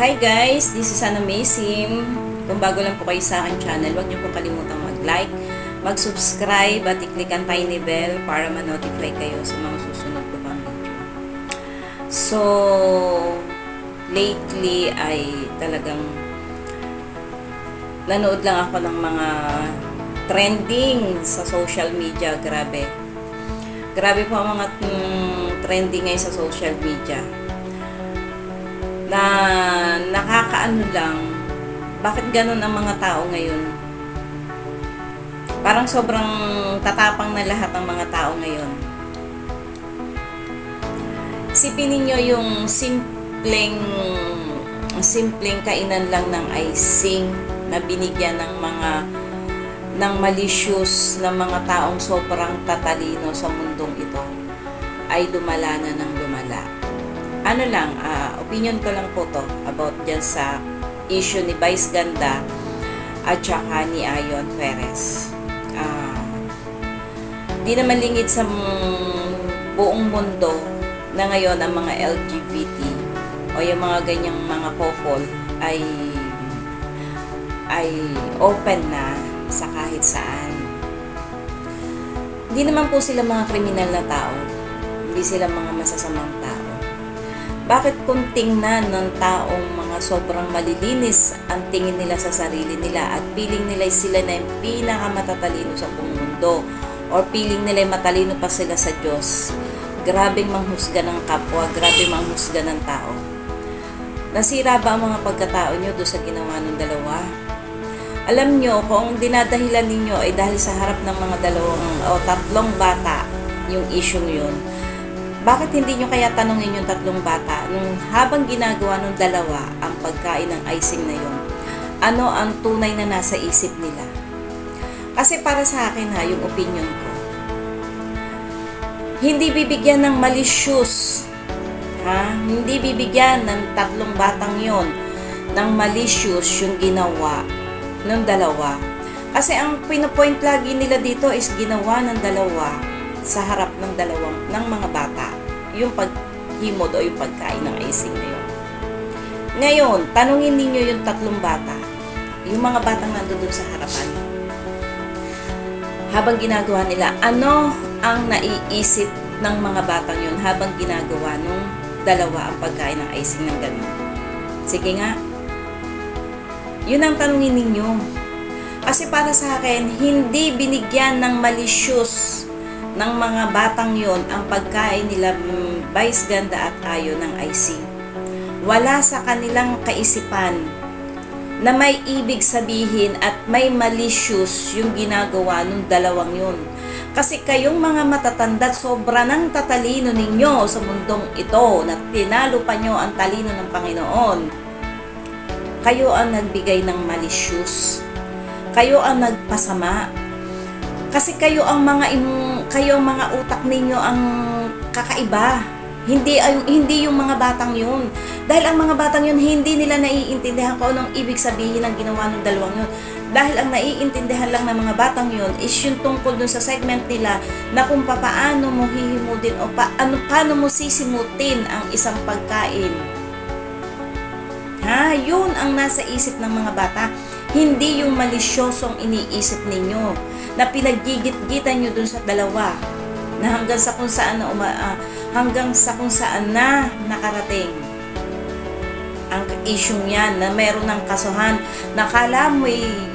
Hi guys, this is Ana Maysim. Kung bago lang po kayo sa aking channel, huwag niyo pong kalimutang mag-like, mag-subscribe at i-click ang tiny bell para ma-notify kayo sa mga susunod ko pang video. So, lately ay talagang nanood lang ako ng mga trending sa social media. Grabe po ang mga trending ngayon sa social media na nakakaano lang, bakit ganun ang mga tao ngayon? Parang sobrang tatapang na lahat ng mga tao ngayon. Isipin ninyo yung simpleng kainan lang ng icing na binigyan ng malicious na mga taong sobrang tatalino sa mundong ito ay lumala na ng lumala. Ano lang, opinion ko lang po to about dyan sa issue ni Vice Ganda at saka ni Ayon Perez. Di naman lingid sa buong mundo na ngayon ang mga LGBT o yung mga ganyang mga couple ay open na sa kahit saan. Hindi naman po sila mga kriminal na tao. Hindi sila mga masasamang tao. Bakit kung tingnan ng taong mga sobrang malilinis ang tingin nila sa sarili nila at feeling nila sila na yung pinakamatatalino sa buong mundo or feeling nila matalino pa sila sa Diyos, grabeng manghusga ng kapwa, grabeng manghusga ng tao. Nasira ba ang mga pagkatao nyo doon sa ginawa ng dalawa? Alam nyo, kung dinadahilan ninyo ay dahil sa harap ng mga tatlong bata yung issue yun, bakit hindi nyo kaya tanungin yung tatlong bata nung habang ginagawa ng dalawa ang pagkain ng icing na yun, ano ang tunay na nasa isip nila? Kasi para sa akin yung opinion ko, hindi bibigyan ng malicious, hindi bibigyan ng tatlong batang yon ng malicious yung ginawa ng dalawa. Kasi ang pinopoint lagi nila dito is ginawa ng dalawa sa harap ng mga bata yung paghimod o yung pagkain ng icing na yun. Ngayon, tanungin ninyo yung tatlong bata, yung mga batang nandun sa harapan, habang ginagawa nila, ano ang naiisip ng mga batang yun habang ginagawa nung dalawa ang pagkain ng icing ng ganun? Sige nga, yun ang tanungin ninyo. Kasi para sa akin, hindi binigyan ng malicious ng mga batang yon ang pagkain nila Vice Ganda at Ayon ng icing. Wala sa kanilang kaisipan na may ibig sabihin at may malicious yung ginagawa ng dalawang yun. Kasi kayong mga matatanda, sobra ng tatalino ninyo sa mundong ito na tinalo pa nyo ang talino ng Panginoon. Kayo ang nagbigay ng malicious. Kayo ang nagpasama. Kasi kayo ang mga utak ninyo ang kakaiba. Hindi yung mga batang yun. Dahil ang mga batang yun, hindi nila naiintindihan kung anong ibig sabihin ng ginawa ng dalawang yun. Dahil ang naiintindihan lang ng mga batang yun is yung tungkol dun sa segment nila na kung paano mo hihimudin o paano mo sisimutin ang isang pagkain. Yun ang nasa isip ng mga bata. Hindi yung malisyosong iniisip ninyo na pinaggigit-gitan nyo dun sa dalawa na hanggang sa kung saan na nakarating ang issue yan na meron ng kasuhan na kala mo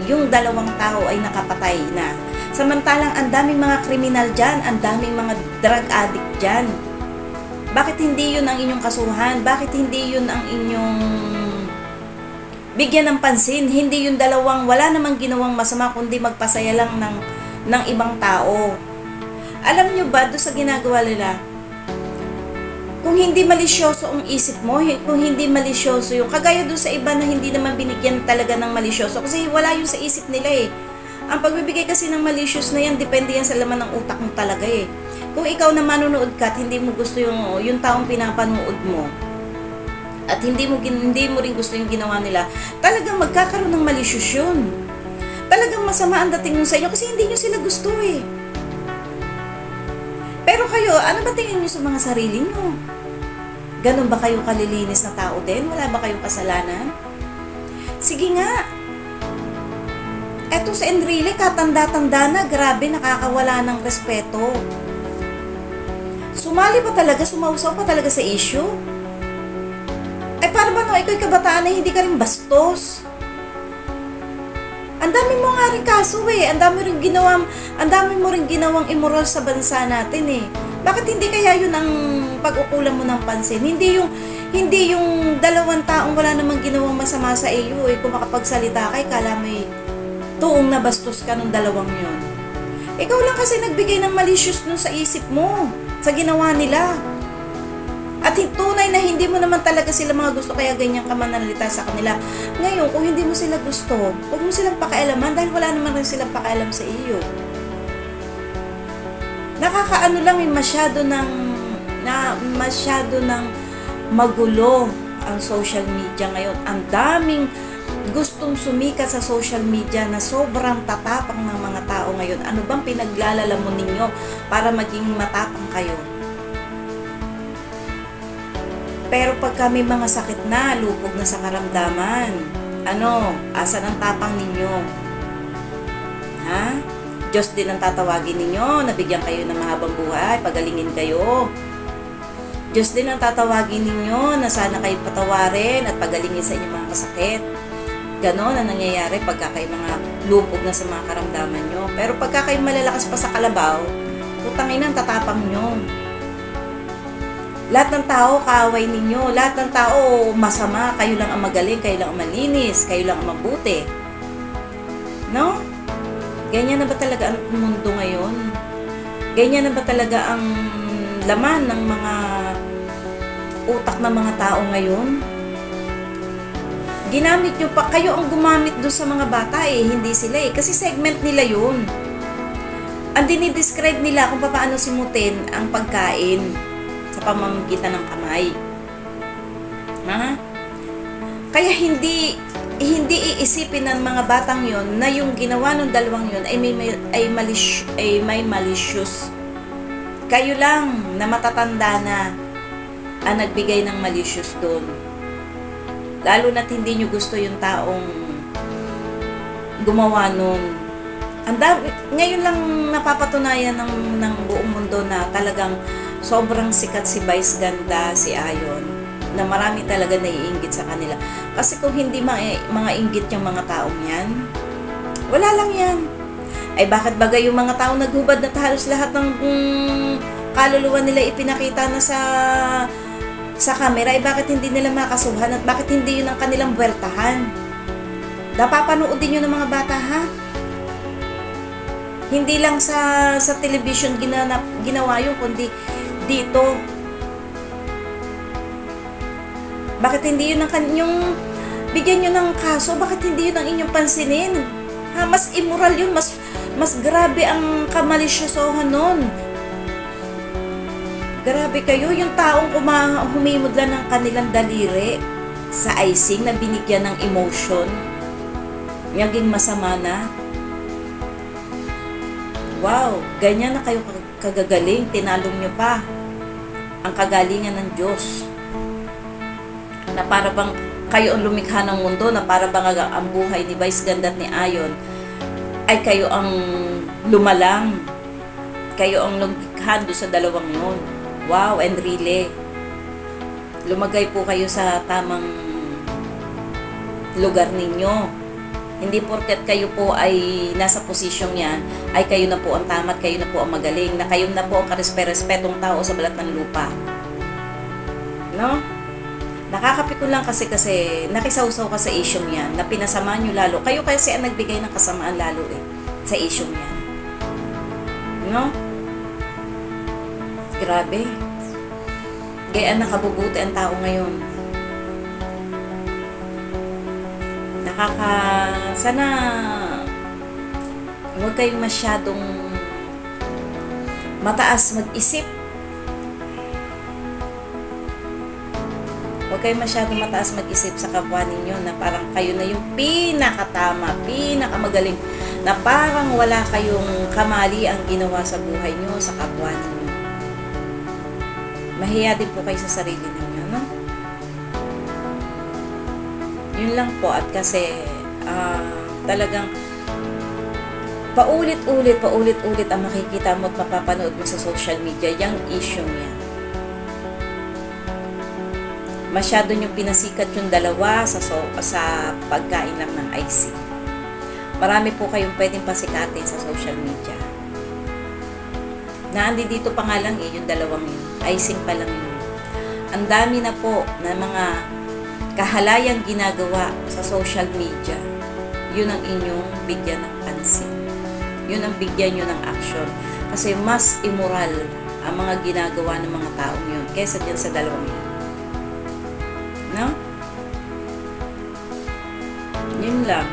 yung dalawang tao ay nakapatay na. Samantalang ang daming mga kriminal dyan, ang daming mga drug addict dyan. Bakit hindi yun ang inyong kasuhan? Bakit hindi yun ang inyong bigyan ng pansin? Hindi yung dalawang wala namang ginawang masama kundi magpasaya lang ng ibang tao. Alam nyo ba doon sa ginagawa nila, kung hindi malisyoso ang isip mo, kung hindi malisyoso yung kagaya doon sa iba na hindi naman binigyan talaga ng malisyoso kasi wala yun sa isip nila Ang pagbibigay kasi ng malicious na yan, depende yan sa laman ng utak mo talaga Kung ikaw na manonood ka at hindi mo gusto yung taong pinapanood mo, at hindi mo rin gusto yung ginawa nila, talagang magkakaroon ng malicious yun. Talagang masama ang dating nun sa inyo kasi hindi nyo sila gusto Pero kayo, ano ba tingin nyo sa mga sarili nyo? Ganun ba kayo kalilinis na tao din? Wala ba kayong kasalanan? Sige nga. Eto si Enrile, katanda-tanda na, grabe, nakakawala ng respeto. Sumali pa talaga, sumausaw pa talaga sa issue. Para ba no, ikaw'y kabataan na hindi ka rin bastos? Ang dami mo nga rin kaso Ang dami mo rin ginawang immoral sa bansa natin Bakit hindi kaya yun ang pag-ukulan mo ng pansin? Hindi yung dalawang taong wala namang ginawang masama sa iyo kung makapagsalita kay kala may tuong na bastos ka nung dalawang yun. Ikaw lang kasi nagbigay ng malicious nun sa isip mo, sa ginawa nila. At tunay na hindi mo naman talaga sila mga gusto kaya ganyan ka manalita sa kanila. Ngayon, kung hindi mo sila gusto, huwag mo silang pakialaman dahil wala naman rin silang pakialam sa iyo. Nakakaano lang masyado ng magulo ang social media ngayon. Ang daming gustong sumikat sa social media na sobrang tatapang ng mga tao ngayon. Ano bang pinaglalalamon ninyo para maging matapang kayo? Pero pag kami mga sakit na, lupog na sa karamdaman, asan ang tapang ninyo? Ha? Diyos din ang tatawagin ninyo, nabigyan kayo ng mahabang buhay, pagalingin kayo. Diyos din ang tatawagin ninyo na sana kayo patawarin at pagalingin sa inyong mga kasakit. Ganon ang nangyayari pagka kayo mga lupog na sa mga karamdaman nyo. Pero pagka kayo malalakas pa sa kalabaw, putangin ang tatapang nyo. Lahat ng tao, kaaway ninyo. Lahat ng tao, masama. Kayo lang ang magaling, kayo lang ang malinis, kayo lang ang mabuti. No? Ganyan na ba talaga ang mundo ngayon? Ganyan na ba talaga ang laman ng mga utak ng mga tao ngayon? Ginamit nyo pa, kayo ang gumamit doon sa mga bata hindi sila Kasi segment nila yun. Ang dinidescribe nila kung paano simutin ang pagkain sa pamamagitan ng kamay. Kaya hindi iisipin ng mga batang yon na yung ginawa ng dalawang yon ay may malicious. Kayo lang na matatanda na ang nagbigay ng malicious doon. Lalo na't hindi nyo gusto yung taong gumawa nun. Ngayon lang napapatunayan ng buong mundo na talagang sobrang sikat si Vice Ganda, si Ayon, na marami talaga naiinggit sa kanila. Kasi kung hindi mga inggit yung mga taong yan, wala lang yan. Bakit bagay yung mga taong naghubad na halos lahat ng kaluluwa nila ipinakita na sa camera, bakit hindi nila makasuhan at bakit hindi yun ang kanilang buwertahan? Napapanood din yun ng mga bata, ha? Hindi lang sa television ginawa yun, kundi dito. Bakit hindi yun yung bigyan nyo ng kaso? Bakit hindi yun ang inyong pansinin? Mas immoral yun, mas grabe ang kamalisyosohan nun. Grabe kayo, yung taong humimod lang ng kanilang daliri sa icing na binigyan ng emotion, naging masama na. Wow, ganyan na kayo kagagaling, tinalong nyo pa ang kagalingan ng Diyos. Na para bang kayo ang lumikha ng mundo, na para bang ang buhay ni Vice Ganda at ni Ayon ay kayo ang lumalang, kayo ang lumikha doon sa dalawang yun. Wow, and really, lumagay po kayo sa tamang lugar ninyo. Hindi porket kayo po ay nasa posisyong yan, ay kayo na po ang tama at kayo na po ang magaling, na kayo na po ang karespe-respetong tao sa balat ng lupa. No? Nakakapikon lang kasi nakisawsaw ka sa isyong yan, na pinasama nyo lalo. Kayo kasi ang nagbigay ng kasamaan lalo sa isyong yan. No? Grabe. Kaya nakabubuti ang tao ngayon. Sana huwag kayong masyadong mataas mag-isip. Huwag kayong masyadong mataas mag-isip sa kapwa ninyo na parang kayo na yung pinakatama, pinakamagaling, na parang wala kayong kamali ang ginawa sa buhay nyo, sa kapwa ninyo. Mahiya din po kayo sa sarili ninyo, no? Yun lang po. At kasi talagang paulit-ulit ang makikita mo at mapapanood mo sa social media yung issue niya. Masyado nyo pinasikat yung dalawa sa pagkain lang ng icing. Marami po kayong pwedeng pasikatin sa social media. Naandi dito pa nga lang yung dalawang yun. Icing pa lang yun. Ang dami na po na mga kahalayang ginagawa sa social media. Yun ang inyong bigyan ng pansin. Yun ang bigyan nyo ng action. Kasi mas immoral ang mga ginagawa ng mga taong yun kesa dyan sa dalawang yun. No? Yun lang.